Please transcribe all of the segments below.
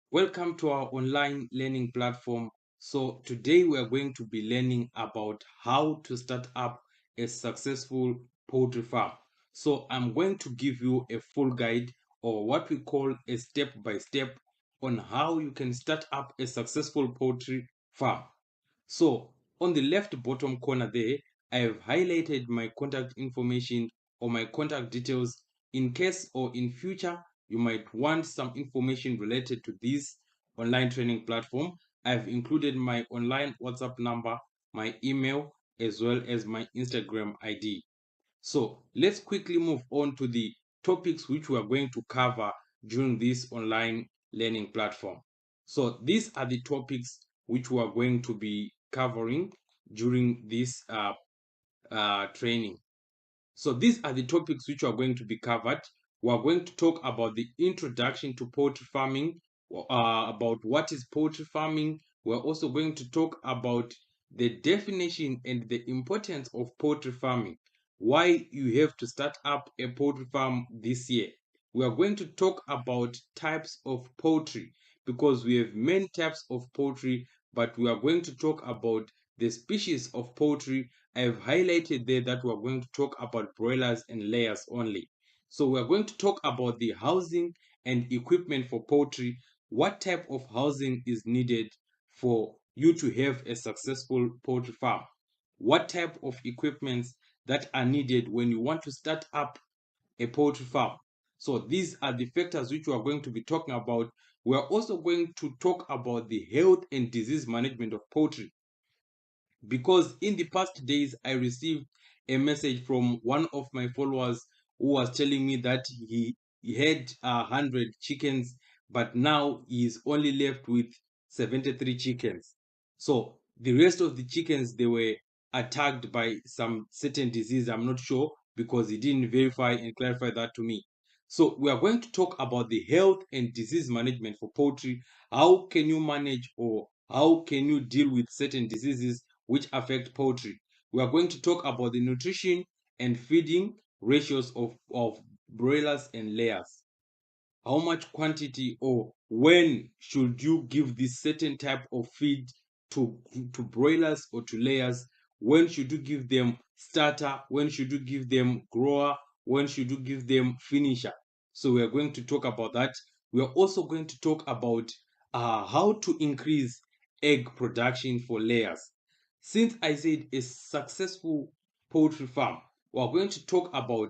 Welcome to our online learning platform. So today we are going to be learning about how to start up a successful poultry farm. So I'm going to give you a full guide, or what we call a step by step, on how you can start up a successful poultry farm. So on the left bottom corner there, I have highlighted my contact information or my contact details in case or in future you might want some information related to this online training platform. I've included my online WhatsApp number, my email, as well as my Instagram ID. So let's quickly move on to the topics which we are going to cover during this online learning platform. So these are the topics which we are going to be covering during this training. So these are the topics which are going to be covered. We are going to talk about the introduction to poultry farming, about what is poultry farming. We're also going to talk about the definition and the importance of poultry farming, why you have to start up a poultry farm this year. We are going to talk about types of poultry because we have many types of poultry, but we are going to talk about the species of poultry. I have highlighted there that we are going to talk about broilers and layers only. So we are going to talk about the housing and equipment for poultry. What type of housing is needed for you to have a successful poultry farm? What type of equipments that are needed when you want to start up a poultry farm? So these are the factors which we are going to be talking about. We are also going to talk about the health and disease management of poultry, because in the past days I received a message from one of my followers who was telling me that he had 100 chickens, but now he is only left with 73 chickens. So the rest of the chickens, they were attacked by some certain disease. I'm not sure because he didn't verify and clarify that to me. So we are going to talk about the health and disease management for poultry. How can you manage, or how can you deal with certain diseases which affect poultry? We are going to talk about the nutrition and feeding ratios of broilers and layers. How much quantity, or when should you give this certain type of feed to broilers or to layers? When should you give them starter? When should you give them grower? When should you give them finisher? So we are going to talk about that. We are also going to talk about how to increase egg production for layers. Since I said a successful poultry farm, we are going to talk about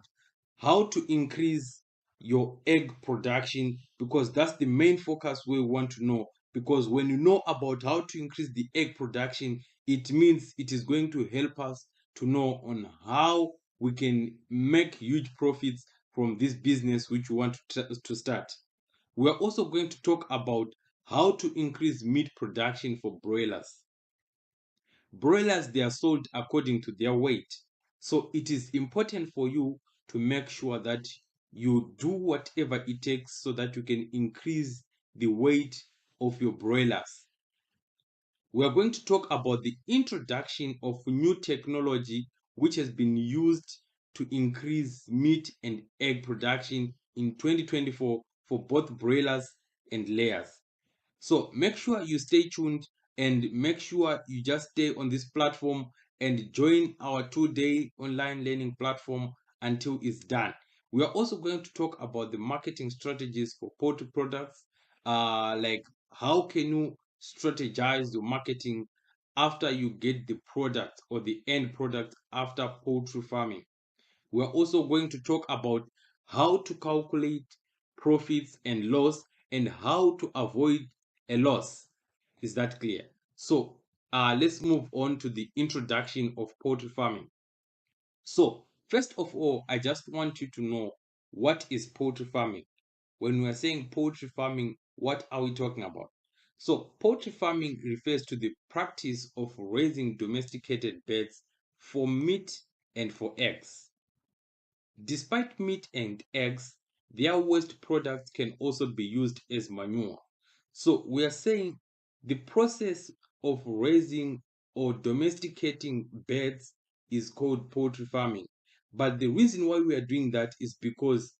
how to increase your egg production, because that's the main focus we want to know. Because when you know about how to increase the egg production, it means it is going to help us to know on how we can make huge profits from this business which we want to start. We are also going to talk about how to increase meat production for broilers. Broilers, they are sold according to their weight. So it is important for you to make sure that you do whatever it takes so that you can increase the weight of your broilers. We are going to talk about the introduction of new technology which has been used to increase meat and egg production in 2024 for both broilers and layers. So make sure you stay tuned, and make sure you just stay on this platform and join our 2-day online learning platform until it's done. We are also going to talk about the marketing strategies for poultry products, like how can you strategize your marketing after you get the product or the end product after poultry farming. We're also going to talk about how to calculate profits and loss and how to avoid a loss. Is that clear? So let's move on to the introduction of poultry farming. So first of all, I just want you to know, what is poultry farming? When we are saying poultry farming, what are we talking about? So poultry farming refers to the practice of raising domesticated birds for meat and for eggs. Despite meat and eggs, their waste products can also be used as manure. So we are saying the process of raising or domesticating birds is called poultry farming. But the reason why we are doing that is because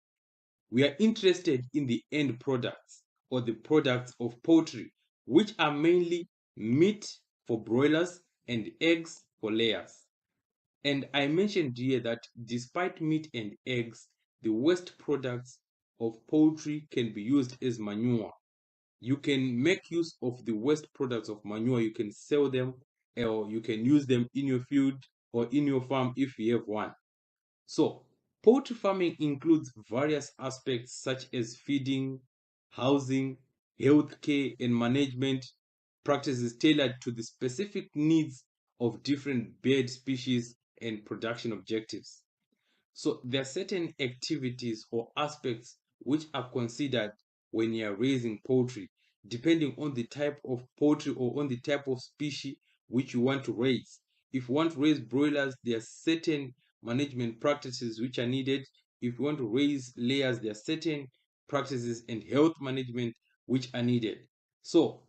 we are interested in the end products. or the products of poultry, which are mainly meat for broilers and eggs for layers. And I mentioned here that despite meat and eggs, the waste products of poultry can be used as manure. You can make use of the waste products of manure. You can sell them, or you can use them in your field or in your farm if you have one. So, poultry farming includes various aspects such as feeding, housing, healthcare, and management practices tailored to the specific needs of different bird species and production objectives. So there are certain activities or aspects which are considered when you are raising poultry, depending on the type of poultry or on the type of species which you want to raise. If you want to raise broilers, there are certain management practices which are needed. If you want to raise layers, there are certain practices and health management which are needed. So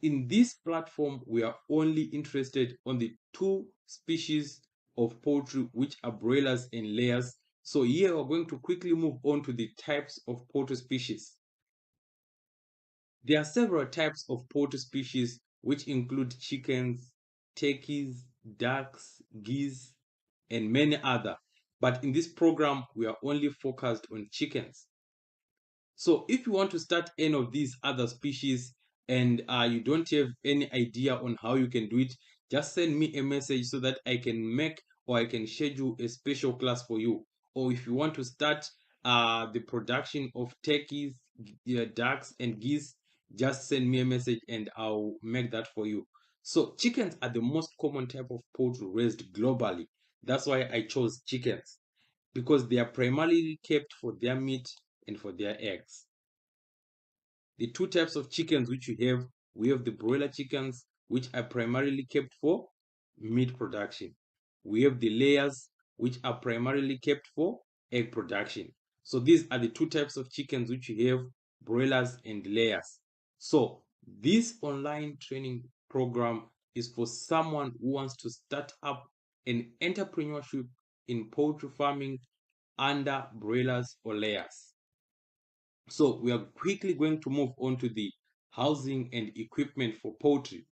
in this platform, we are only interested on the two species of poultry, which are broilers and layers. So here we're going to quickly move on to the types of poultry species. There are several types of poultry species, which include chickens, turkeys, ducks, geese, and many other. But in this program, we are only focused on chickens. So if you want to start any of these other species and you don't have any idea on how you can do it, just send me a message so that I can make or I can schedule a special class for you. Or if you want to start the production of turkeys, ducks, and geese, just send me a message and I'll make that for you. So chickens are the most common type of poultry raised globally. That's why I chose chickens, because they are primarily kept for their meat and for their eggs. The two types of chickens which we have the broiler chickens, which are primarily kept for meat production. We have the layers, which are primarily kept for egg production. So these are the two types of chickens which we have, broilers and layers. So this online training program is for someone who wants to start up an entrepreneurship in poultry farming under broilers or layers. So we are quickly going to move on to the housing and equipment for poultry.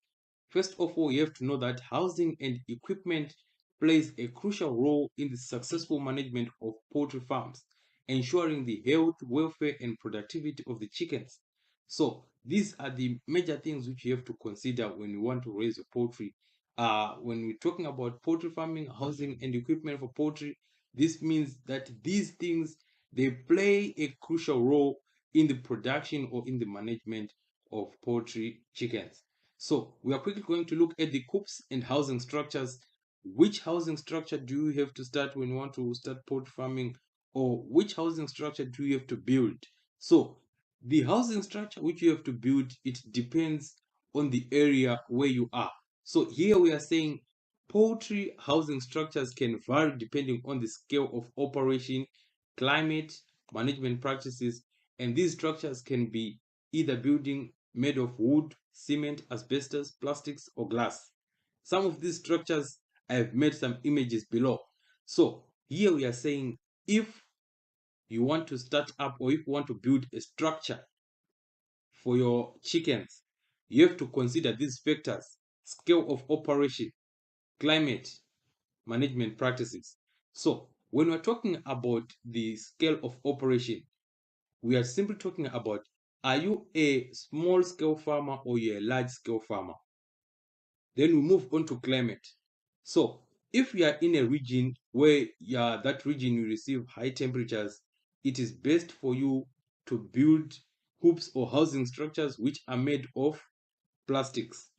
First of all, you have to know that housing and equipment plays a crucial role in the successful management of poultry farms, ensuring the health, welfare, and productivity of the chickens. So these are the major things which you have to consider when you want to raise a poultry. When we're talking about poultry farming, housing, and equipment for poultry, this means that these things, they play a crucial role in the production or in the management of poultry chickens. So we are quickly going to look at the coops and housing structures. Which housing structure do you have to start when you want to start poultry farming, or which housing structure do you have to build? So the housing structure which you have to build, it depends on the area where you are. So here we are saying poultry housing structures can vary depending on the scale of operation, climate, management practices, and these structures can be either building made of wood, cement, asbestos, plastics, or glass. Some of these structures, I have made some images below. So here we are saying if you want to start up or if you want to build a structure for your chickens, you have to consider these factors: scale of operation, climate, management practices. So when we're talking about the scale of operation, we are simply talking about, are you a small scale farmer or you're a large scale farmer? Then we move on to climate. So if you are in a region where that region you receive high temperatures, it is best for you to build hoops or housing structures which are made of plastics.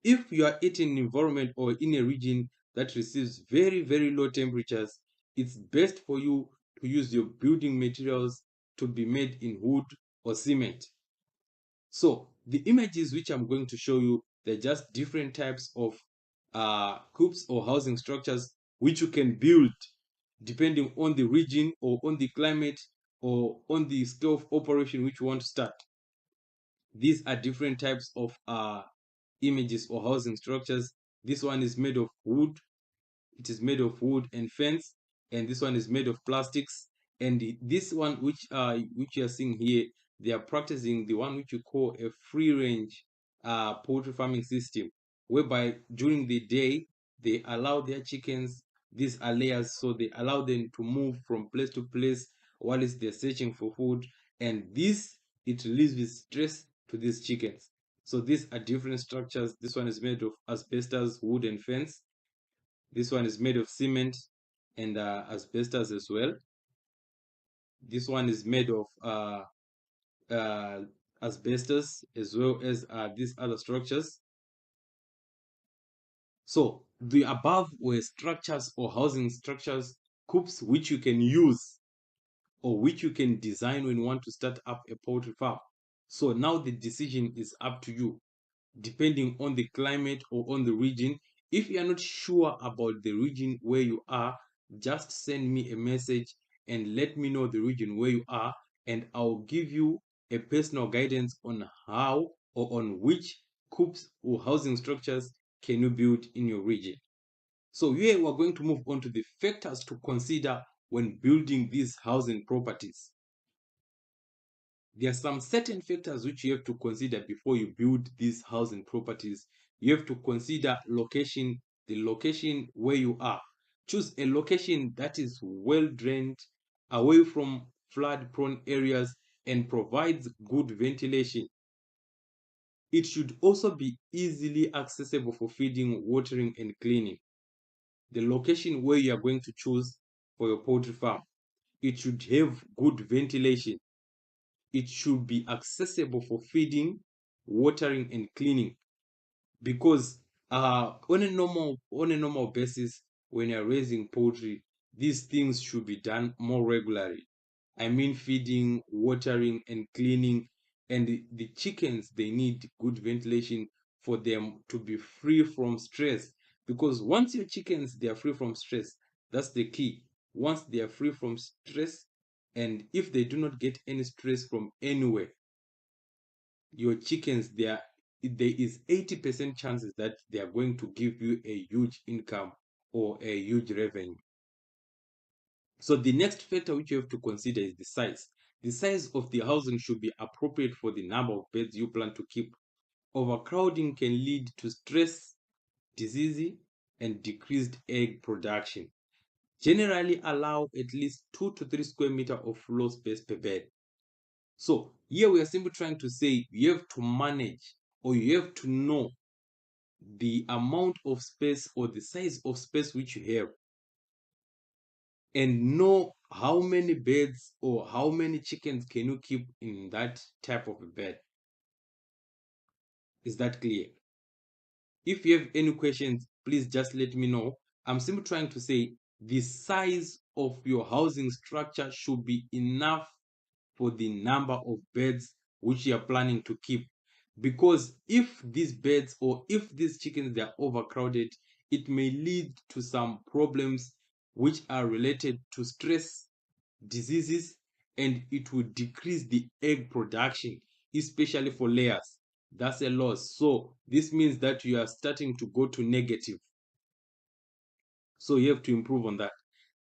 If you are in an environment or in a region that receives very, very low temperatures, it's best for you to use your building materials to be made in wood or cement. So the images which I'm going to show you, they're just different types of coops or housing structures which you can build depending on the region or on the climate or on the scale of operation which you want to start. These are different types of images or housing structures. This one is made of wood. It is made of wood and fence. And this one is made of plastics. And this one which you are seeing here, they are practicing the one which you call a free range poultry farming system, whereby during the day they allow their chickens, these are layers, so they allow them to move from place to place while they're searching for food, and this, it releases stress to these chickens. So these are different structures. This one is made of asbestos, wood, and fence. This one is made of cement and asbestos as well. This one is made of uh, asbestos as well as these other structures. So the above were structures or housing structures, coops, which you can use or which you can design when you want to start up a poultry farm. So now the decision is up to you, depending on the climate or on the region. If you are not sure about the region where you are, just send me a message and let me know the region where you are, and I'll give you a personal guidance on how or on which coops or housing structures can you build in your region. So here we're going to move on to the factors to consider when building these housing properties. There are some certain factors which you have to consider before you build these housing properties. You have to consider location, the location where you are. Choose a location that is well drained, away from flood prone areas, and provides good ventilation. It should also be easily accessible for feeding, watering, and cleaning. The location where you are going to choose for your poultry farm, it should have good ventilation. It should be accessible for feeding, watering, and cleaning. Because on a normal basis, when you're raising poultry, these things should be done more regularly. I mean, feeding, watering, and cleaning. And the chickens, they need good ventilation for them to be free from stress. Because once your chickens, they are free from stress, that's the key. Once they are free from stress, and if they do not get any stress from anywhere, your chickens, there is 80% chances that they are going to give you a huge income or a huge revenue. So the next factor which you have to consider is the size. The size of the housing should be appropriate for the number of birds you plan to keep. Overcrowding can lead to stress, disease, and decreased egg production. Generally allow at least 2 to 3 square meter of floor space per bed. So here we are simply trying to say you have to manage, or you have to know the amount of space or the size of space which you have, and know how many beds or how many chickens can you keep in that type of a bed. Is that clear? If you have any questions, please just let me know. I'm simply trying to say the size of your housing structure should be enough for the number of beds which you are planning to keep. Because if these beds or if these chickens, they are overcrowded, it may lead to some problems which are related to stress, diseases, and it will decrease the egg production, especially for layers. That's a loss. So this means that you are starting to go to negative. So you have to improve on that.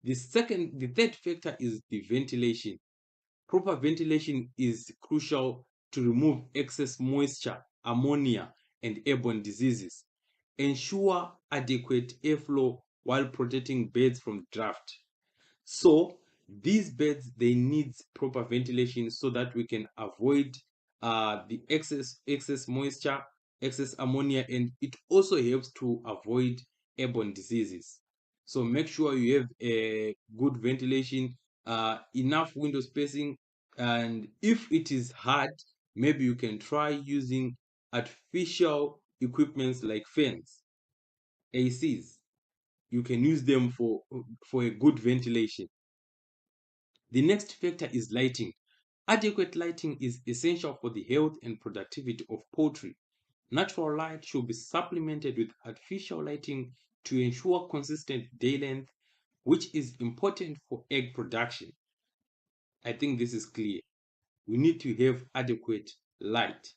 The third factor is the ventilation. Proper ventilation is crucial to remove excess moisture, ammonia, and airborne diseases. Ensure adequate airflow while protecting birds from draft. So these beds, they need proper ventilation so that we can avoid the excess moisture, excess ammonia, and it also helps to avoid airborne diseases. So make sure you have a good ventilation, enough window spacing, and if it is hard, maybe you can try using artificial equipments like fans, ACs. You can use them for a good ventilation. The next factor is lighting. Adequate lighting is essential for the health and productivity of poultry. Natural light should be supplemented with artificial lighting to ensure consistent day length, which is important for egg production. I think this is clear. We need to have adequate light.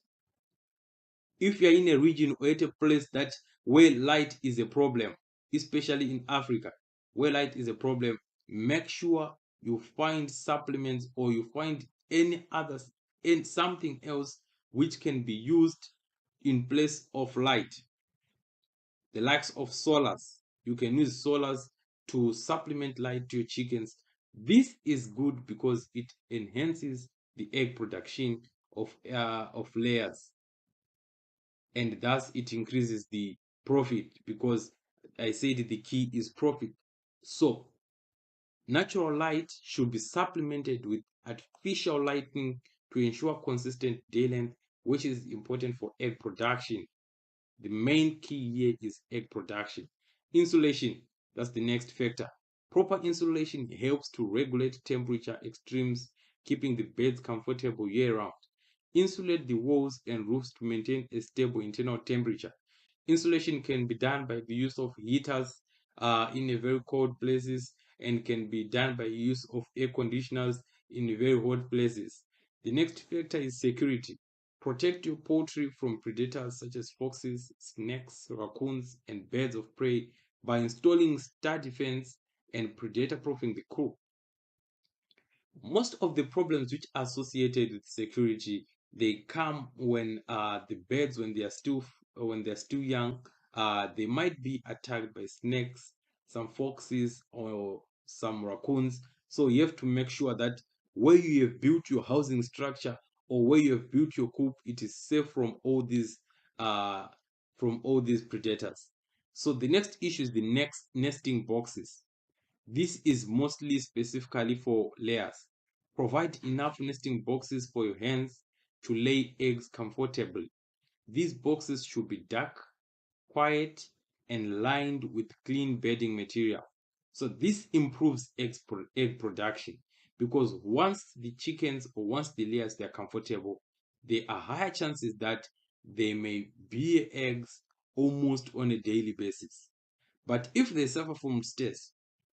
If you're in a region or at a place that where light is a problem, especially in Africa, where light is a problem, make sure you find supplements, or you find any other and something else which can be used in place of light, the likes of solars. You can use solars to supplement light to your chickens. This is good because it enhances the egg production of layers, and thus it increases the profit, because I said the key is profit. So natural light should be supplemented with artificial lighting to ensure consistent day length, which is important for egg production. The main key here is egg production. Insulation, that's the next factor. Proper insulation helps to regulate temperature extremes, keeping the beds comfortable year round. Insulate the walls and roofs to maintain a stable internal temperature. Insulation can be done by the use of heaters in a very cold places, and can be done by use of air conditioners in very hot places. The next factor is security. Protect your poultry from predators such as foxes, snakes, raccoons, and birds of prey by installing sturdy fence and predator proofing the coop. Most of the problems which are associated with security, they come when the birds, when they're still young, they might be attacked by snakes, some foxes, or some raccoons. So you have to make sure that where you have built your housing structure, or where you have built your coop, it is safe uh, from all these predators. So the next issue is the next nesting boxes. This is mostly specifically for layers. Provide enough nesting boxes for your hens to lay eggs comfortably. These boxes should be dark, quiet, and lined with clean bedding material. So this improves egg production, because once the chickens, or once the layers, they are comfortable, there are higher chances that they may bear eggs almost on a daily basis. But if they suffer from stress,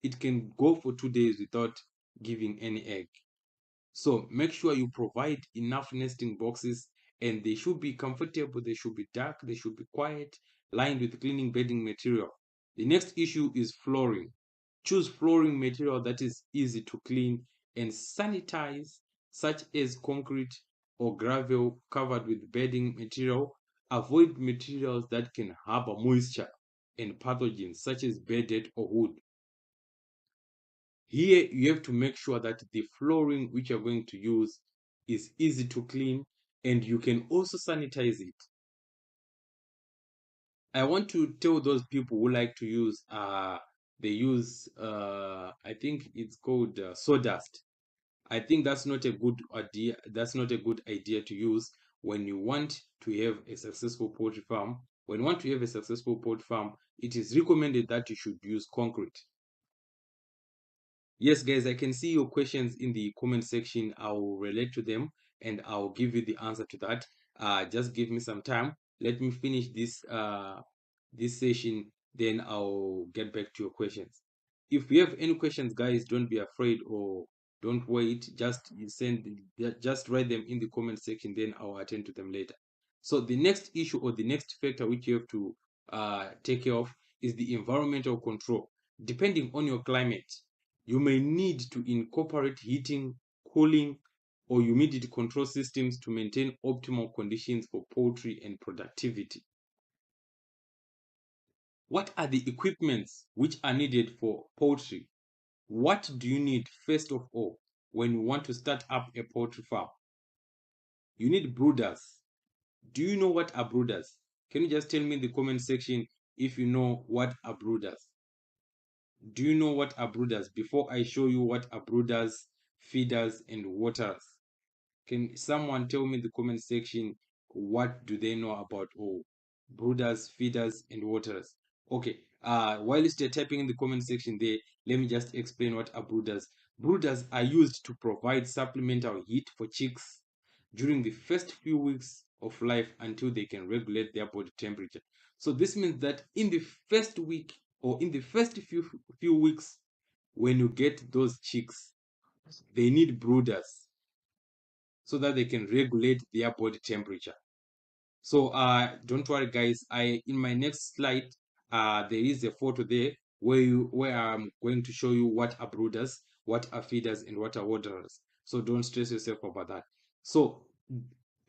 it can go for 2 days without giving any egg. So make sure you provide enough nesting boxes, and they should be comfortable, they should be dark, they should be quiet, lined with cleaning bedding material. The next issue is flooring. Choose flooring material that is easy to clean and sanitize, such as concrete or gravel covered with bedding material. Avoid materials that can harbor moisture and pathogens such as bed dirt or wood. Here you have to make sure that the flooring which you're going to use is easy to clean, and you can also sanitize it. I want to tell those people who like to use they use I think it's called sawdust. I think that's not a good idea. That's not a good idea to use when you want to have a successful poultry farm. When you want to have a successful poultry farm, it is recommended that you should use concrete. Yes, guys, I can see your questions in the comment section. I'll relate to them, and I'll give you the answer to that. Just give me some time. Let me finish this session, then I'll get back to your questions. If you have any questions, guys, don't be afraid, or don't wait. Just write them in the comment section, then I'll attend to them later. So the next issue, or the next factor which you have to take care of, is the environmental control. Depending on your climate, you may need to incorporate heating, cooling, or humidity control systems to maintain optimal conditions for poultry and productivity. What are the equipments which are needed for poultry? What do you need first of all when you want to start up a poultry farm? You need brooders. Do you know what are brooders? Can you just tell me in the comment section if you know what are brooders? Do you know what are brooders before I show you what are brooders, feeders, and waters? Can someone tell me in the comment section what do they know about all brooders, feeders, and waters? Okay. Whilst you're typing in the comment section there, let me just explain what are brooders. Brooders are used to provide supplemental heat for chicks during the first few weeks of life until they can regulate their body temperature. So this means that in the first week, or in the first few weeks, when you get those chicks, they need brooders so that they can regulate their body temperature. So don't worry, guys. In my next slide, there is a photo there where I'm going to show you what are brooders. what are feeders and what are waterers. So don't stress yourself about that. So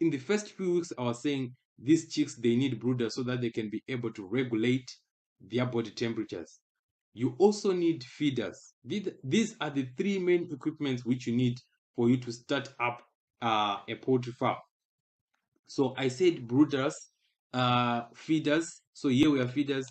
in the first few weeks, I was saying these chicks, they need brooders so that they can be able to regulate their body temperatures. You also need feeders. These are the three main equipments which you need for you to start up a poultry farm. So I said brooders, feeders. So here we have feeders.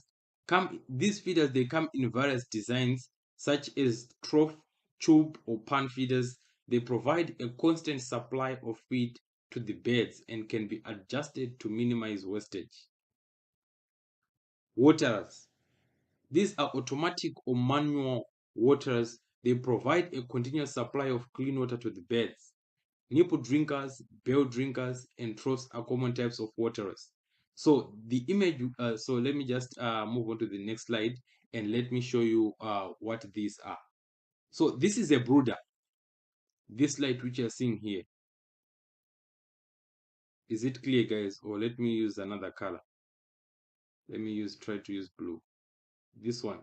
These feeders, they come in various designs, such as trough, tube, or pan feeders. They provide a constant supply of feed to the birds and can be adjusted to minimize wastage. Waterers. These are automatic or manual waterers. They provide a continuous supply of clean water to the birds. Nipple drinkers, bell drinkers, and troughs are common types of waterers. So the image, so let me just move on to the next slide and let me show you what these are. So this is a brooder. This light which you're seeing here. Is it clear, guys? Or let me use another color. Let me try to use blue. This one.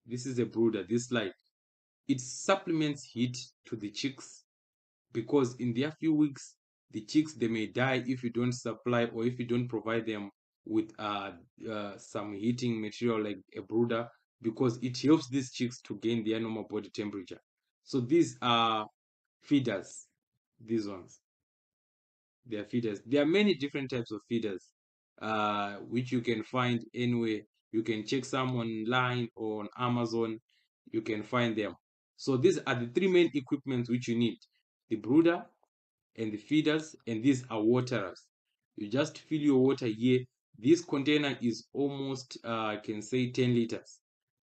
This is a brooder, this light. It supplements heat to the chicks because in their few weeks, the chicks, they may die if you don't supply or if you don't provide them with some heating material like a brooder, because it helps these chicks to gain their normal body temperature. So these are feeders. These ones, they are feeders. There are many different types of feeders, which you can find anywhere. You can check some online or on Amazon. You can find them. So these are the three main equipments which you need: the brooder, and the feeders, and these are waterers. You just fill your water here. This container is almost I can say 10 liters,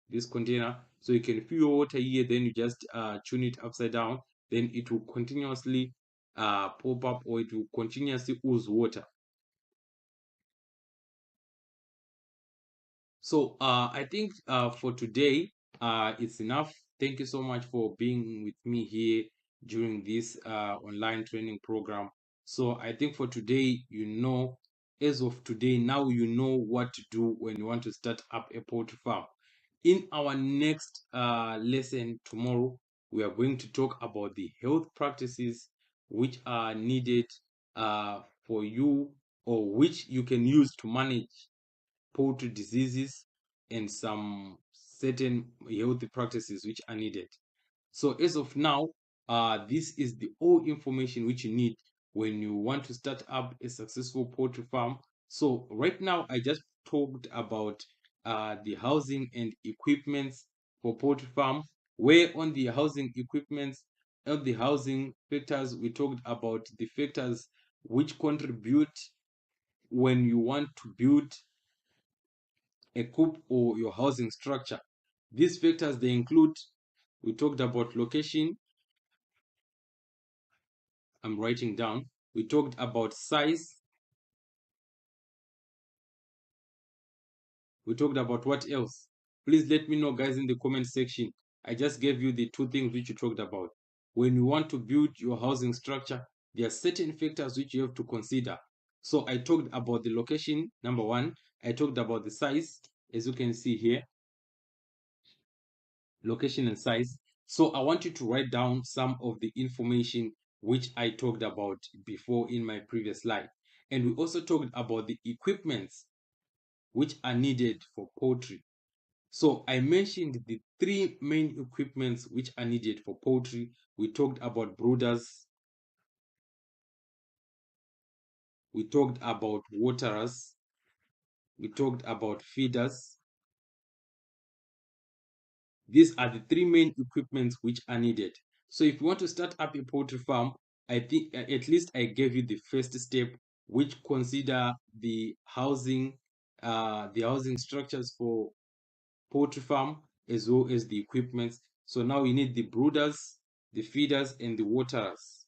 this container. So you can fill your water here, then you just tune it upside down, then it will continuously pop up, or it will continuously ooze water. So I think for today, it's enough. Thank you so much for being with me here during this online training program. So I think for today, as of today, now you know what to do when you want to start up a poultry farm. In our next lesson tomorrow, we are going to talk about the health practices which are needed for you, or which you can use to manage poultry diseases, and some certain healthy practices which are needed. So as of now, this is the all information which you need when you want to start up a successful poultry farm. So right now, I just talked about the housing and equipments for poultry farm. Where on the housing equipments, on the housing factors, we talked about the factors which contribute when you want to build a coop or your housing structure. These factors, they include, we talked about location. I'm writing down. We talked about size. We talked about what else? Please let me know, guys, in the comment section. I just gave you the two things which you talked about. When you want to build your housing structure, there are certain factors which you have to consider. So I talked about the location, number one. I talked about the size, as you can see here, location and size. So I want you to write down some of the information which I talked about before in my previous slide. And we also talked about the equipments which are needed for poultry. So I mentioned the three main equipments which are needed for poultry. We talked about brooders, we talked about waterers, we talked about feeders. These are the three main equipments which are needed. So if you want to start up a poultry farm, I think at least I gave you the first step, which consider the housing structures for poultry farm, as well as the equipments. So now you need the brooders, the feeders, and the waterers.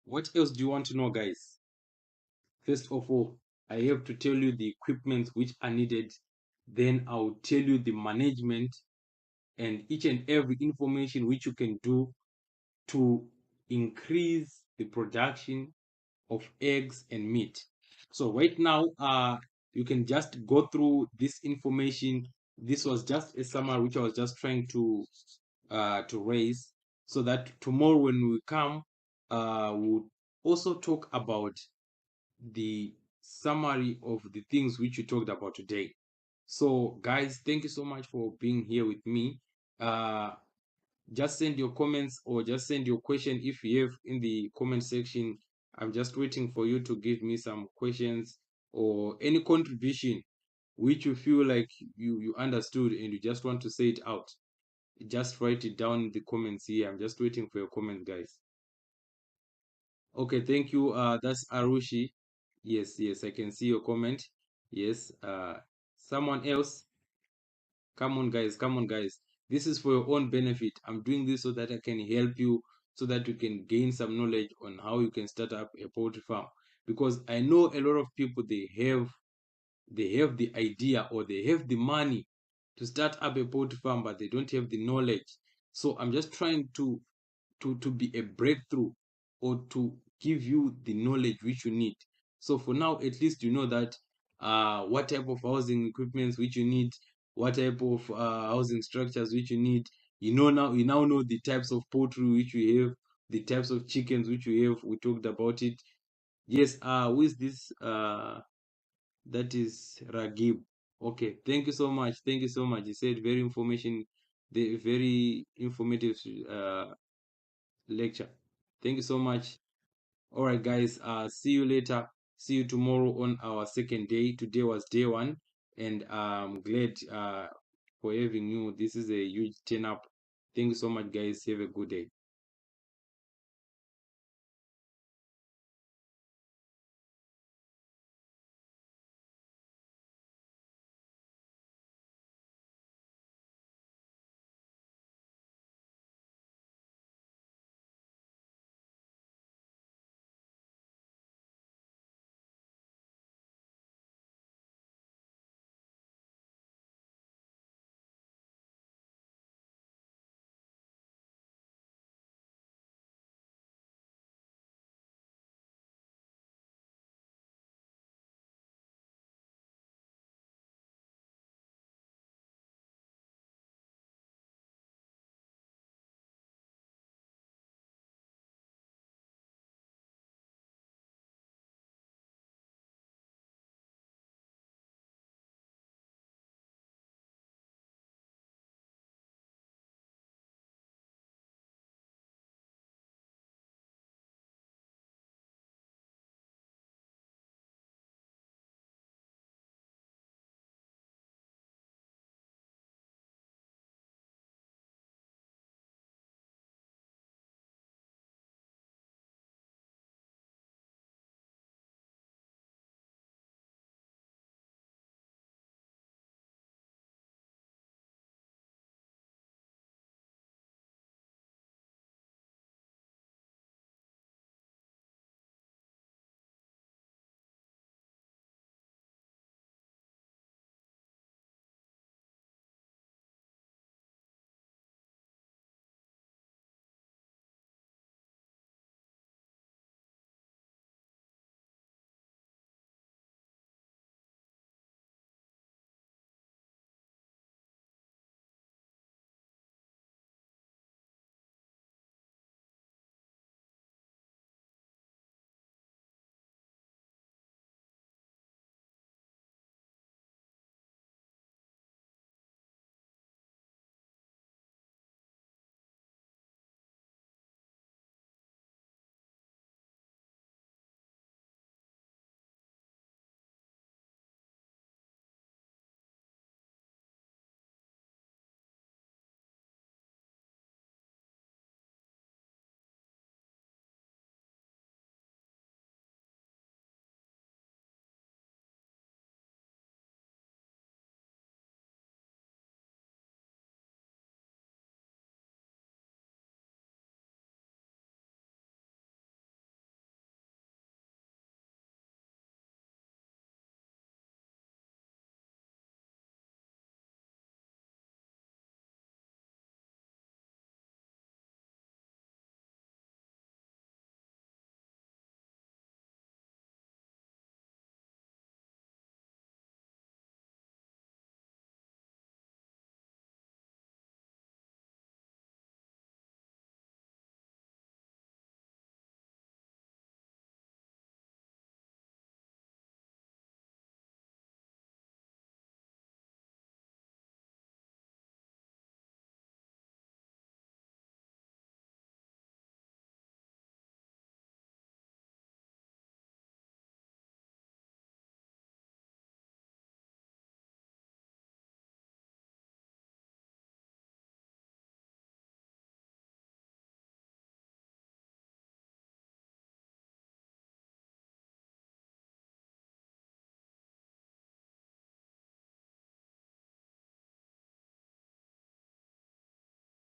What else do you want to know, guys? First of all, I have to tell you the equipment which are needed. Then I'll tell you the management and each and every information which you can do to increase the production of eggs and meat. So right now, you can just go through this information. This was just a summary which I was just trying to raise, so that tomorrow when we come, we'll also talk about the summary of the things which we talked about today. So, guys, thank you so much for being here with me. Uh, just send your comments or just send your question if you have in the comment section. I'm just waiting for you to give me some questions or any contribution which you feel like you understood and you just want to say it out. Just write it down in the comments here. I'm just waiting for your comments, guys. Okay, thank you. That's Arushi. Yes, yes, I can see your comment. Yes. Someone else. Come on, guys. Come on, guys. This is for your own benefit. I'm doing this so that I can help you, so that you can gain some knowledge on how you can start up a poultry farm. Because I know a lot of people, they have the idea or they have the money to start up a poultry farm, but they don't have the knowledge. So I'm just trying to be a breakthrough, or to give you the knowledge which you need. So for now, at least you know that what type of housing equipments which you need, what type of housing structures which you need. You now know the types of poultry which you have, the types of chickens which you have. We talked about it. Yes, with this that is Ragib. Okay, thank you so much. Thank you so much. He said very informative lecture. Thank you so much. All right, guys. See you later. See you tomorrow on our second day. Today was day one, and I'm glad for having you. This is a huge turn up. Thank you so much, guys. Have a good day.